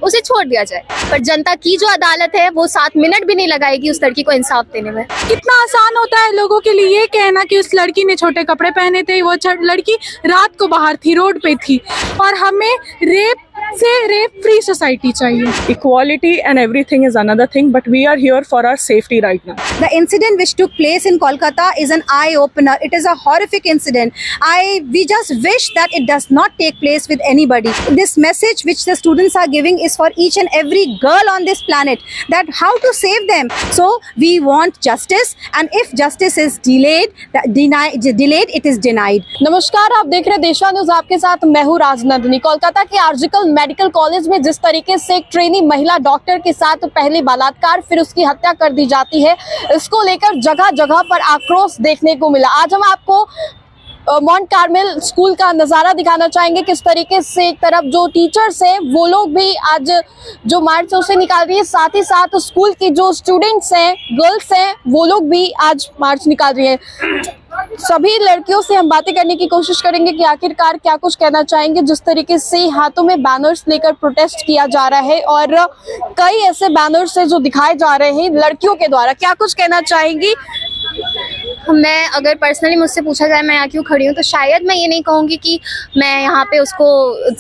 उसे छोड़ दिया जाए। पर जनता की जो अदालत है वो 7 मिनट भी नहीं लगाएगी उस लड़की को इंसाफ देने में। कितना आसान होता है लोगों के लिए ये कहना कि उस लड़की ने छोटे कपड़े पहने थे, वो लड़की रात को बाहर थी, रोड पे थी, और हमें रेप फ्री सोसाइटी चाहिए। Equality and everything is another thing, but we are here for our safety right now. The incident which took place in Kolkata is an eye opener. It is a horrific incident. We just wish that it does not take place with anybody. This message which the students are giving is for each and every girl on this planet, that how to save them. So we want justice, and if justice is delayed, it is denied. नमस्कार, आप देख रहे हैं देशवा news, आपके साथ मैं हूं राजनंदिनी। कोलकाता के आरजीकर मेडिकल कॉलेज में जिस तरीके से एक ट्रेनी महिला डॉक्टर के साथ पहले बलात्कार फिर उसकी हत्या कर दी जाती है, इसको लेकर जगह जगह पर आक्रोश देखने को मिला। आज हम आपको माउंट कार्मेल स्कूल का नज़ारा दिखाना चाहेंगे, किस तरीके से एक तरफ जो टीचर्स हैं वो लोग भी आज जो मार्च उसे निकाल रही है, साथ ही साथ स्कूल की जो स्टूडेंट्स हैं, गर्ल्स हैं, वो लोग भी आज मार्च निकाल रही हैं। सभी लड़कियों से हम बातें करने की कोशिश करेंगे कि आखिरकार क्या कुछ कहना चाहेंगे। जिस तरीके से हाथों में बैनर्स लेकर प्रोटेस्ट किया जा रहा है और कई ऐसे बैनर्स हैं जो दिखाए जा रहे हैं लड़कियों के द्वारा, क्या कुछ कहना चाहेंगी? मैं अगर पर्सनली मुझसे पूछा जाए मैं यहाँ क्यों खड़ी हूँ, तो शायद मैं ये नहीं कहूँगी कि मैं यहाँ पे उसको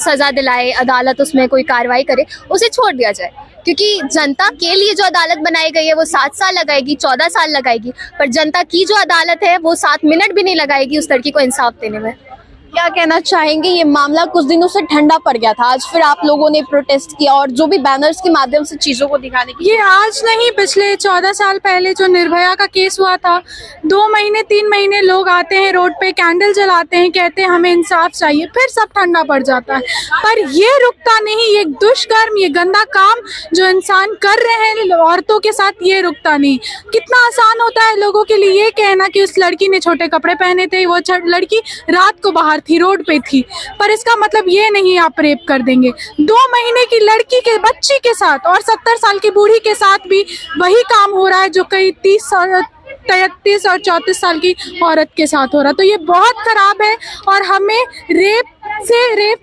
सज़ा दिलाए, अदालत उसमें कोई कार्रवाई करे, उसे छोड़ दिया जाए। क्योंकि जनता के लिए जो अदालत बनाई गई है वो 7 साल लगाएगी, 14 साल लगाएगी, पर जनता की जो अदालत है वो 7 मिनट भी नहीं लगाएगी उस लड़की को इंसाफ देने में। क्या कहना चाहेंगे? ये मामला कुछ दिनों से ठंडा पड़ गया था, आज फिर आप लोगों ने प्रोटेस्ट किया और जो भी बैनर्स के माध्यम से चीजों को दिखाने की, ये आज नहीं, पिछले 14 साल पहले जो निर्भया का केस हुआ था, 2 महीने 3 महीने लोग आते हैं रोड पे, कैंडल जलाते हैं, कहते हैं हमें इंसाफ चाहिए, फिर सब ठंडा पड़ जाता है। पर ये रुकता नहीं, ये दुष्कर्म, ये गंदा काम जो इंसान कर रहे हैं औरतों के साथ, ये रुकता नहीं। कितना आसान होता है लोगों के लिए ये कहना कि उस लड़की ने छोटे कपड़े पहने थे, वो लड़की रात को बाहर थी, रोड पे थी, पर इसका मतलब ये नहीं आप रेप कर देंगे। 2 महीने की लड़की के बच्ची के साथ और 70 साल की बूढ़ी के साथ भी वही काम हो रहा है जो कई 33 और 34 साल की औरत के साथ हो रहा है। तो ये बहुत खराब है और हमें रेप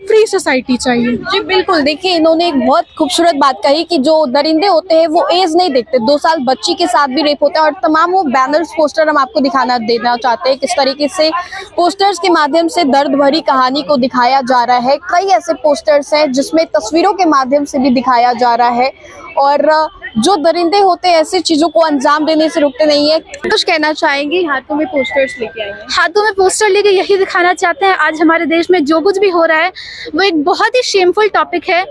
फ्री सोसाइटी चाहिए। जी बिल्कुल, देखिए इन्होंने एक बहुत खूबसूरत बात कही कि जो दरिंदे होते हैं वो एज नहीं देखते, 2 साल बच्ची के साथ भी रेप होता है। और तमाम वो बैनर्स, पोस्टर हम आपको देना चाहते हैं, किस तरीके से पोस्टर्स के माध्यम से दर्द भरी कहानी को दिखाया जा रहा है। कई ऐसे पोस्टर्स हैं जिसमें तस्वीरों के माध्यम से भी दिखाया जा रहा है और जो दरिंदे होते हैं ऐसी चीजों को अंजाम देने से रुकते नहीं है। कुछ कहना चाहेंगे? हाथों में पोस्टर्स लेके आए हैं। हाथों में पोस्टर लेके यही दिखाना चाहते हैं आज हमारे देश में जो कुछ भी हो रहा है वो एक बहुत ही शेमफुल टॉपिक है।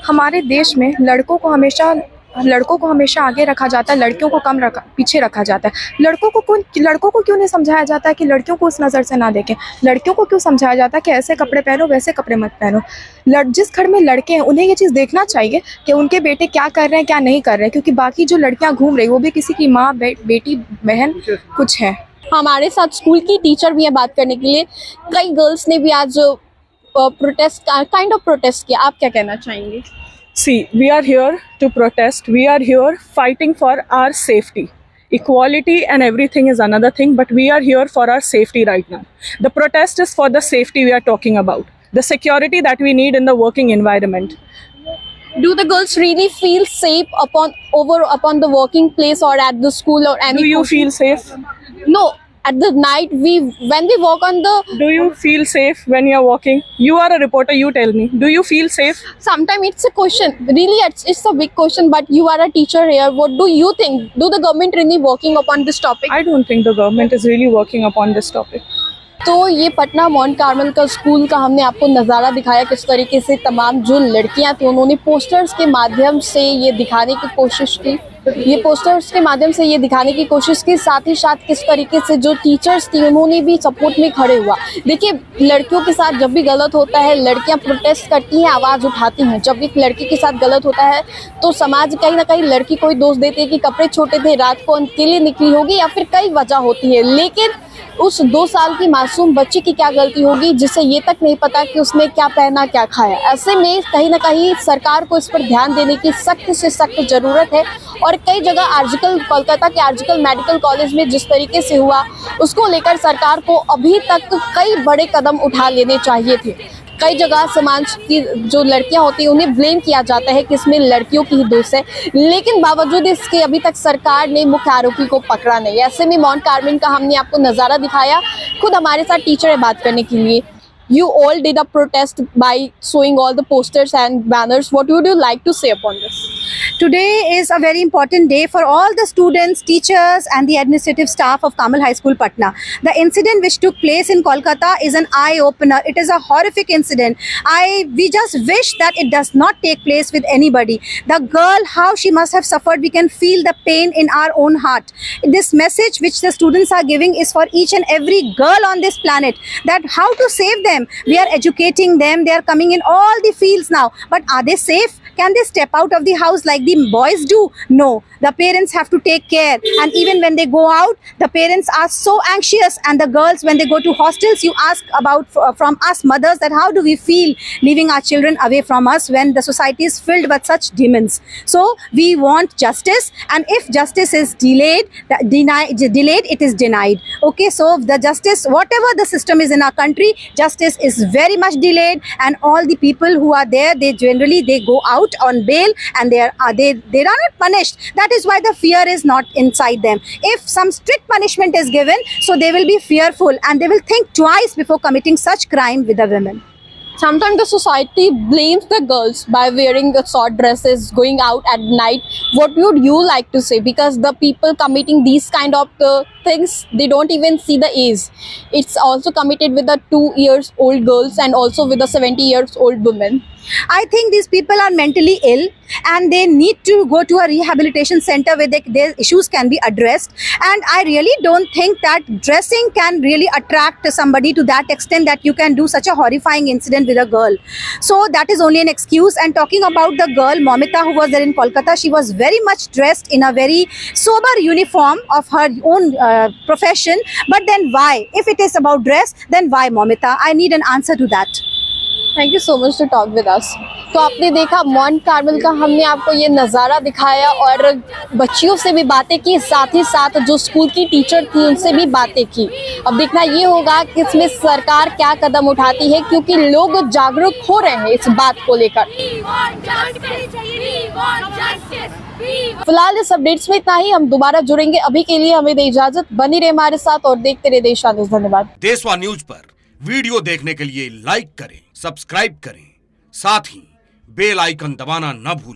हमारे देश में लड़कों को हमेशा आगे रखा जाता है, लड़कियों को पीछे रखा जाता है। लड़कों को क्यों नहीं समझाया जाता है कि लड़कियों को उस नज़र से ना देखें? लड़कियों को क्यों समझाया जाता है कि ऐसे कपड़े पहनो, वैसे कपड़े मत पहनो? जिस घर में लड़के हैं उन्हें ये चीज़ देखना चाहिए कि उनके बेटे क्या कर रहे हैं, क्या नहीं कर रहे हैं, क्योंकि बाकी जो लड़कियाँ घूम रही वो भी किसी की माँ, बेटी, बहन कुछ है। हमारे साथ स्कूल की टीचर भी है बात करने के लिए। कई गर्ल्स ने भी आज प्रोटेस्ट किया, आप क्या कहना चाहेंगे? See, we are here to protest. We are here fighting for our safety. Equality and everything is another thing, but we are here for our safety right now. The protest is for the safety we are talking about, the security that we need in the working environment. Do the girls really feel safe upon the working place or at the school or any? Do you feel safe? No. At the night, when we walk on the. Do you feel safe when you are walking? You are a reporter. You tell me. Do you feel safe? Sometimes it's a question. Really, it's a big question. But you are a teacher here. What do you think? Do the government really working upon this topic? I don't think the government is really working upon this topic. तो ये Patna mount Carmel का school का हमने आपको नज़ारा दिखाया, किस तरीके से तमाम जो लड़कियां थी उन्होंने पोस्टर्स के माध्यम से ये दिखाने की कोशिश की। साथ ही साथ किस तरीके से जो टीचर्स थी उन्होंने भी सपोर्ट में खड़े हुआ। देखिए, लड़कियों के साथ जब भी गलत होता है लड़कियां प्रोटेस्ट करती हैं, आवाज़ उठाती हैं। जब एक लड़की के साथ गलत होता है तो समाज कहीं ना कहीं लड़की को ही दोष देती है कि कपड़े छोटे थे, रात को अकेले निकली होगी, या फिर कई वजह होती है। लेकिन उस 2 साल की मासूम बच्ची की क्या गलती होगी जिसे ये तक नहीं पता कि उसने क्या पहना, क्या खाया? ऐसे में कहीं ना कहीं सरकार को इस पर ध्यान देने की सख्त से सख्त ज़रूरत है। और कई जगह कोलकाता के आरजीकर मेडिकल कॉलेज में जिस तरीके से हुआ उसको लेकर सरकार को अभी तक कई बड़े कदम उठा लेने चाहिए थे। कई जगह समाज की जो लड़कियां होती हैं उन्हें ब्लेम किया जाता है कि इसमें लड़कियों की ही दोष है, लेकिन बावजूद इसके अभी तक सरकार ने मुख्य आरोपी को पकड़ा नहीं। ऐसे में माउंट कार्मेल का हमने आपको नज़ारा दिखाया। खुद हमारे साथ टीचर है बात करने के लिए। You all did a protest by showing all the posters and banners. What would you like to say upon this? Today is a very important day for all the students, teachers and the administrative staff of Kamal High School, Patna. The incident which took place in Kolkata is an eye-opener. It is a horrific incident. We just wish that it does not take place with anybody. The girl, how she must have suffered, we can feel the pain in our own heart. This message which the students are giving is for each and every girl on this planet, that how to save them. We are educating them. They are coming in all the fields now. But are they safe? Can they step out of the house like the boys do? No. The parents have to take care. And even when they go out, the parents are so anxious. And the girls, when they go to hostels, you ask about from us mothers that how do we feel leaving our children away from us when the society is filled with such demons. So we want justice. And if justice is delayed, it is denied. Okay, so the justice, whatever the system is in our country, justice is very much delayed. And all the people who are there, they generally go out on bail and they are not punished. That is why the fear is not inside them. If some strict punishment is given, so they will be fearful and they will think twice before committing such crime with the women. Sometimes the society blames the girls by wearing the short dresses, going out at night. What would you like to say? Because the people committing these kind of things, they don't even see the age. It's also committed with the 2-year-old girls and also with the 70-year-old women. I think these people are mentally ill and they need to go to a rehabilitation center where their issues can be addressed. And I really don't think that dressing can really attract somebody to that extent that you can do such a horrifying incident with a girl. So that is only an excuse. And talking about the girl, Momita, who was there in Kolkata, she was very much dressed in a very sober uniform of her own profession. But then why? If it is about dress, then why, Momita? I need an answer to that. Thank you so much to talk with us. तो आपने देखा mount Carmel का हमने आपको ये नज़ारा दिखाया और बच्चियों से भी बातें की, साथ ही साथ जो स्कूल की टीचर थी उनसे भी बातें की। अब देखना ये होगा कि इसमें सरकार क्या कदम उठाती है, क्योंकि लोग जागरूक हो रहे हैं इस बात को लेकर। फिलहाल इस अपडेट्स में इतना ही। हम दोबारा जुड़ेंगे, अभी के लिए हमें दे इजाजत। बनी रहे हमारे साथ और देखते रहे देशवा न्यूज। धन्यवाद। देशवा न्यूज पर वीडियो देखने के लिए लाइक करें, सब्सक्राइब करें, साथ ही बेल आइकन दबाना न भूलें।